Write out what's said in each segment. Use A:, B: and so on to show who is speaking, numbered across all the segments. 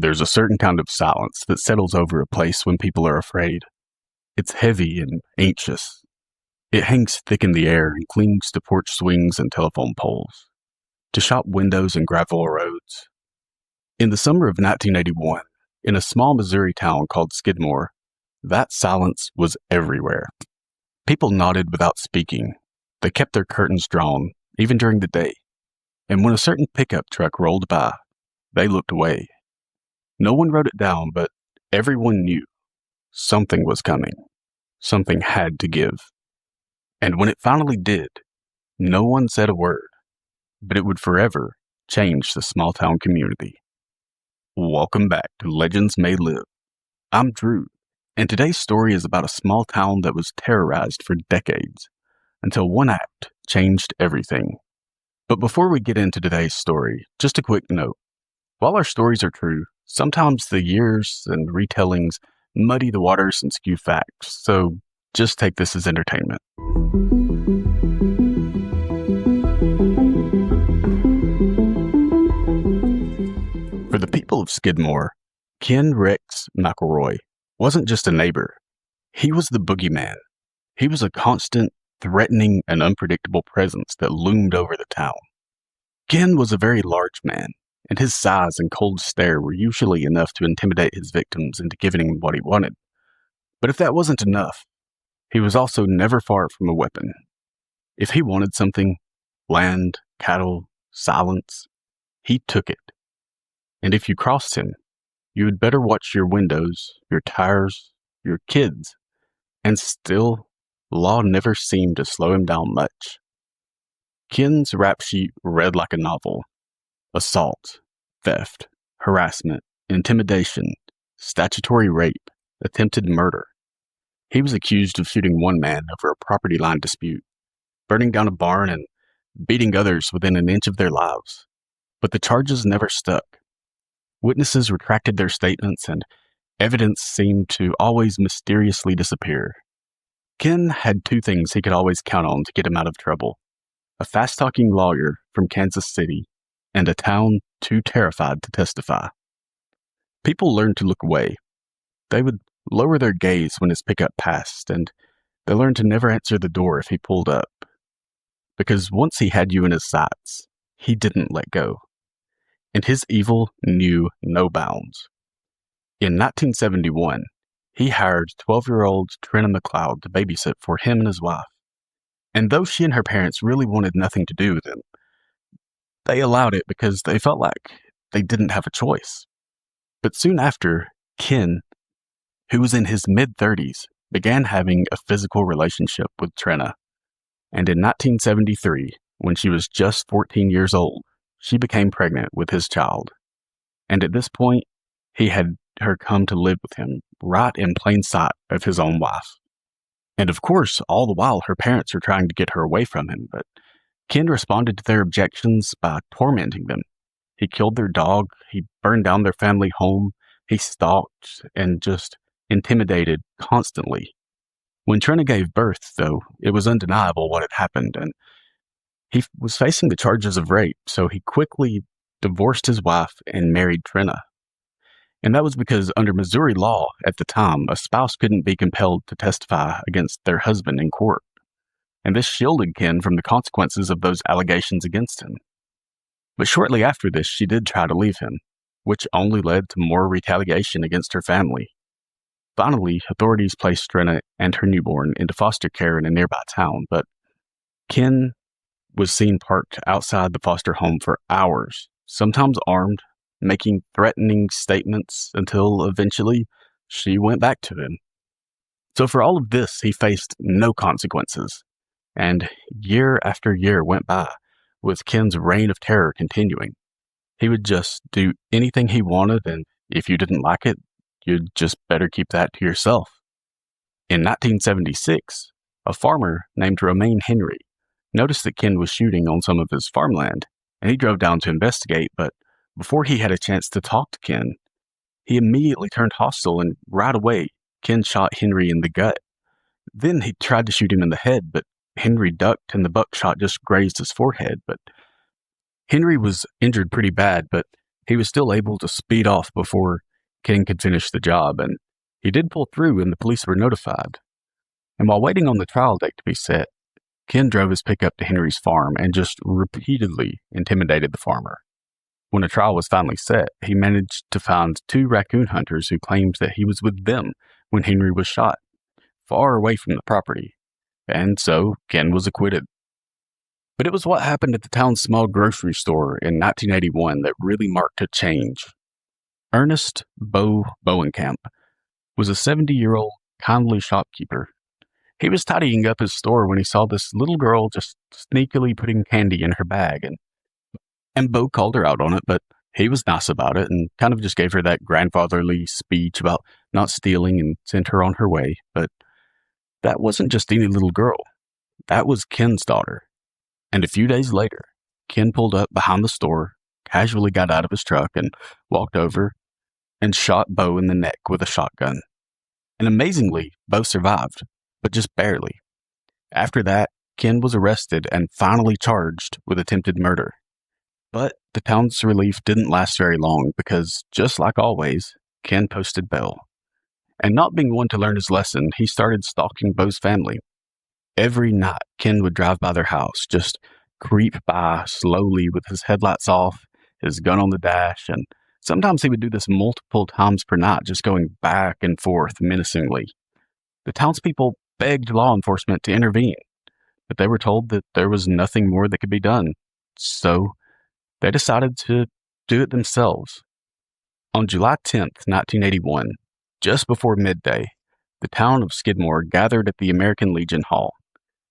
A: There's a certain kind of silence that settles over a place when people are afraid. It's heavy and anxious. It hangs thick in the air and clings to porch swings and telephone poles, to shop windows and gravel roads. In the summer of 1981, in a small Missouri town called Skidmore, that silence was everywhere. People nodded without speaking. They kept their curtains drawn, even during the day. And when a certain pickup truck rolled by, they looked away. No one wrote it down, but everyone knew something was coming. Something had to give. And when it finally did, no one said a word, but it would forever change the small town community. Welcome back to Legends May Live. I'm Drew, and today's story is about a small town that was terrorized for decades, until one act changed everything. But before we get into today's story, just a quick note. While our stories are true, sometimes the years and retellings muddy the waters and skew facts, so just take this as entertainment. For the people of Skidmore, Ken Rex McElroy wasn't just a neighbor. He was the boogeyman. He was a constant, threatening, and unpredictable presence that loomed over the town. Ken was a very large man, and his size and cold stare were usually enough to intimidate his victims into giving him what he wanted. But if that wasn't enough, he was also never far from a weapon. If he wanted something, land, cattle, silence, he took it. And if you crossed him, you had better watch your windows, your tires, your kids, and still, law never seemed to slow him down much. Ken's rap sheet read like a novel. Assault, theft, harassment, intimidation, statutory rape, attempted murder. He was accused of shooting one man over a property line dispute, burning down a barn, and beating others within an inch of their lives. But the charges never stuck. Witnesses retracted their statements, and evidence seemed to always mysteriously disappear. Ken had two things he could always count on to get him out of trouble: a fast-talking lawyer from Kansas City, and a town too terrified to testify. People learned to look away. They would lower their gaze when his pickup passed, and they learned to never answer the door if he pulled up. Because once he had you in his sights, he didn't let go. And his evil knew no bounds. In 1971, he hired 12-year-old Trina McLeod to babysit for him and his wife. And though she and her parents really wanted nothing to do with him, they allowed it because they felt like they didn't have a choice. But soon after, Ken, who was in his mid-30s, began having a physical relationship with Trina. And in 1973, when she was just 14 years old, she became pregnant with his child. And at this point, he had her come to live with him, right in plain sight of his own wife. And of course, all the while, her parents were trying to get her away from him, but Ken responded to their objections by tormenting them. He killed their dog, he burned down their family home, he stalked and just intimidated constantly. When Trina gave birth, though, it was undeniable what had happened, and he was facing the charges of rape, so he quickly divorced his wife and married Trina. And that was because under Missouri law at the time, a spouse couldn't be compelled to testify against their husband in court. And this shielded Ken from the consequences of those allegations against him. But shortly after this, she did try to leave him, which only led to more retaliation against her family. Finally, authorities placed Trina and her newborn into foster care in a nearby town, but Ken was seen parked outside the foster home for hours, sometimes armed, making threatening statements until eventually she went back to him. So for all of this, he faced no consequences. And year after year went by, with Ken's reign of terror continuing. He would just do anything he wanted, and if you didn't like it, you'd just better keep that to yourself. In 1976, a farmer named Romaine Henry noticed that Ken was shooting on some of his farmland, and he drove down to investigate, but before he had a chance to talk to Ken, he immediately turned hostile, and right away, Ken shot Henry in the gut. Then he tried to shoot him in the head, but Henry ducked, and the buckshot just grazed his forehead. But Henry was injured pretty bad, but He was still able to speed off before Ken could finish the job, and he did pull through and the police were notified. And while waiting on the trial date to be set, Ken drove his pickup to Henry's farm and just repeatedly intimidated the farmer. When a trial was finally set, he managed to find 2 raccoon hunters who claimed that he was with them when Henry was shot, far away from the property, and so Ken was acquitted. But it was what happened at the town's small grocery store in 1981 that really marked a change. Ernest Bo Bowenkamp was a 70-year-old kindly shopkeeper. He was tidying up his store when he saw this little girl just sneakily putting candy in her bag, and Bo called her out on it, but he was nice about it and kind of just gave her that grandfatherly speech about not stealing and sent her on her way. But that wasn't just any little girl. That was Ken's daughter. And a few days later, Ken pulled up behind the store, casually got out of his truck and walked over and shot Bo in the neck with a shotgun. And amazingly, Bo survived, but just barely. After that, Ken was arrested and finally charged with attempted murder. But the town's relief didn't last very long because, just like always, Ken posted bail. And not being one to learn his lesson, he started stalking Bo's family. Every night, Ken would drive by their house, just creep by slowly with his headlights off, his gun on the dash, and sometimes he would do this multiple times per night, just going back and forth menacingly. The townspeople begged law enforcement to intervene, but they were told that there was nothing more that could be done. So they decided to do it themselves. On July 10th, 1981, just before midday, the town of Skidmore gathered at the American Legion Hall.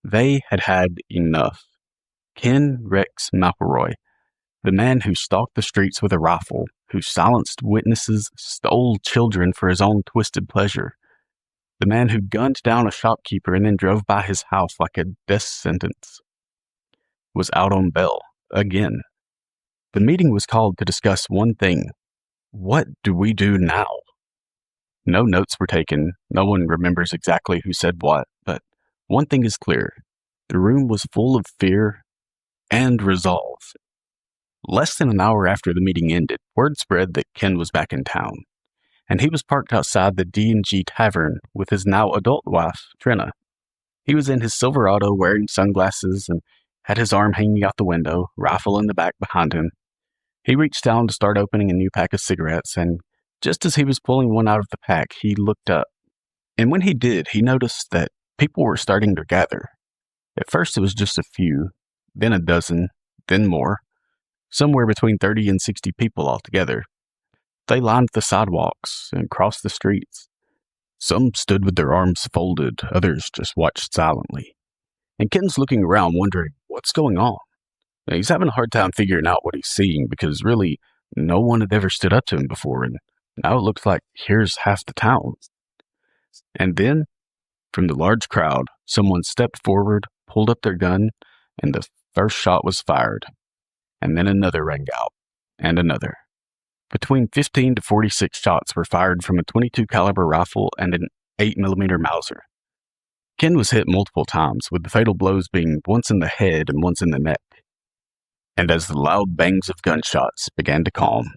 A: They had had enough. Ken Rex McElroy, the man who stalked the streets with a rifle, who silenced witnesses, stole children for his own twisted pleasure, the man who gunned down a shopkeeper and then drove by his house like a death sentence, was out on bail again. The meeting was called to discuss one thing. What do we do now? No notes were taken. No one remembers exactly who said what, but one thing is clear. The room was full of fear and resolve. Less than an hour after the meeting ended, word spread that Ken was back in town, and he was parked outside the D&G Tavern with his now adult wife, Trina. He was in his Silverado wearing sunglasses and had his arm hanging out the window, rifle in the back behind him. He reached down to start opening a new pack of cigarettes, and just as he was pulling one out of the pack, he looked up. And when he did, he noticed that people were starting to gather. At first it was just a few, then a dozen, then more, somewhere between 30 and 60 people altogether. They lined the sidewalks and crossed the streets. Some stood with their arms folded, others just watched silently. And Ken's looking around wondering, what's going on? He's having a hard time figuring out what he's seeing because really no one had ever stood up to him before, and now it looks like here's half the town. And then, from the large crowd, someone stepped forward, pulled up their gun, and the first shot was fired. And then another rang out, and another. Between 15 to 46 shots were fired from a .22 caliber rifle and an 8mm Mauser. Ken was hit multiple times, with the fatal blows being once in the head and once in the neck. And as the loud bangs of gunshots began to calm,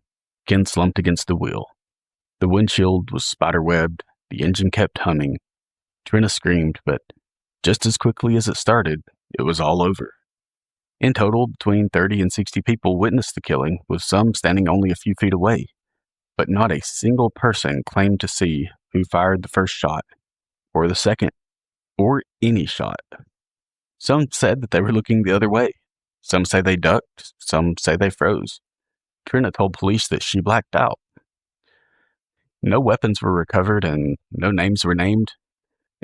A: Ken slumped against the wheel. The windshield was spiderwebbed, the engine kept humming. Trina screamed, but just as quickly as it started, it was all over. In total, between 30 and 60 people witnessed the killing, with some standing only a few feet away. But not a single person claimed to see who fired the first shot, or the second, or any shot. Some said that they were looking the other way. Some say they ducked, some say they froze. Trina told police that she blacked out. No weapons were recovered and no names were named.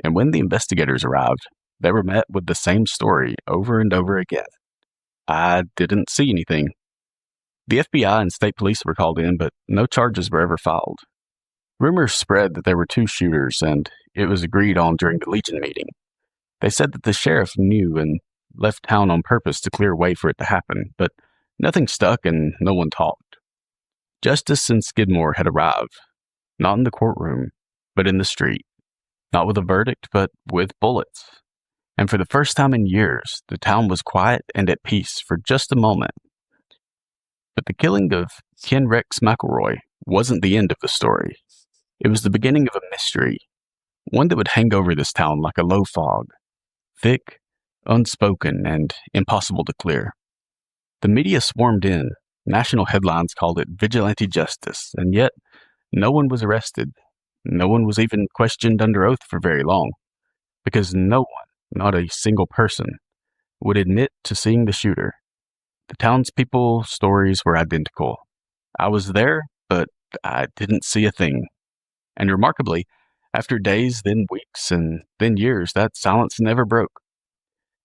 A: And when the investigators arrived, they were met with the same story over and over again. I didn't see anything. The FBI and state police were called in, but no charges were ever filed. Rumors spread that there were 2 shooters, and it was agreed on during the Legion meeting. They said that the sheriff knew and left town on purpose to clear way for it to happen, but nothing stuck and no one talked. Justice in Skidmore had arrived, not in the courtroom, but in the street. Not with a verdict, but with bullets. And for the first time in years, the town was quiet and at peace for just a moment. But the killing of Ken Rex McElroy wasn't the end of the story. It was the beginning of a mystery, one that would hang over this town like a low fog, thick, unspoken, and impossible to clear. The media swarmed in. National headlines called it vigilante justice, and yet no one was arrested. No one was even questioned under oath for very long, because no one, not a single person, would admit to seeing the shooter. The townspeople stories were identical. I was there, but I didn't see a thing. And remarkably, after days, then weeks, and then years, that silence never broke.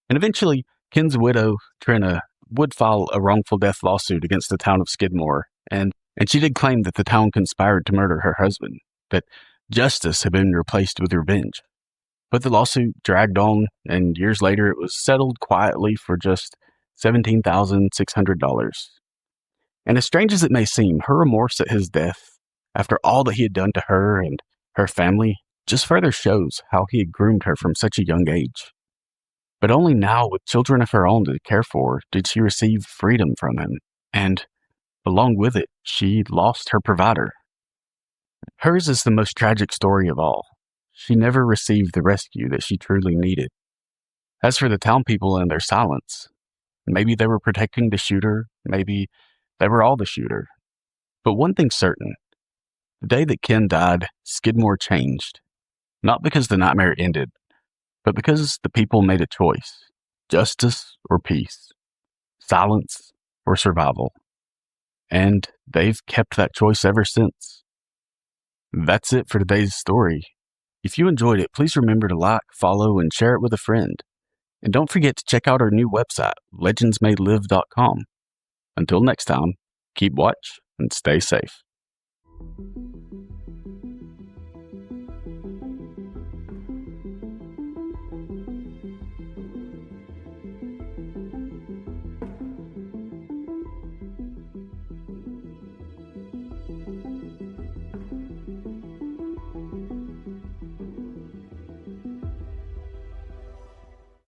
A: And eventually, Ken's widow, Trina, would file a wrongful death lawsuit against the town of Skidmore, and she did claim that the town conspired to murder her husband, that justice had been replaced with revenge. But the lawsuit dragged on, and years later it was settled quietly for just $17,600. And as strange as it may seem, her remorse at his death, after all that he had done to her and her family, just further shows how he had groomed her from such a young age. But only now, with children of her own to care for, did she receive freedom from him. And along with it, she lost her provider. Hers is the most tragic story of all. She never received the rescue that she truly needed. As for the town people and their silence, maybe they were protecting the shooter, maybe they were all the shooter. But one thing's certain, the day that Ken died, Skidmore changed. Not because the nightmare ended, but because the people made a choice. Justice or peace. Silence or survival. And they've kept that choice ever since. That's it for today's story. If you enjoyed it, please remember to like, follow, and share it with a friend. And don't forget to check out our new website, legendsmaylive.com. Until next time, keep watch and stay safe.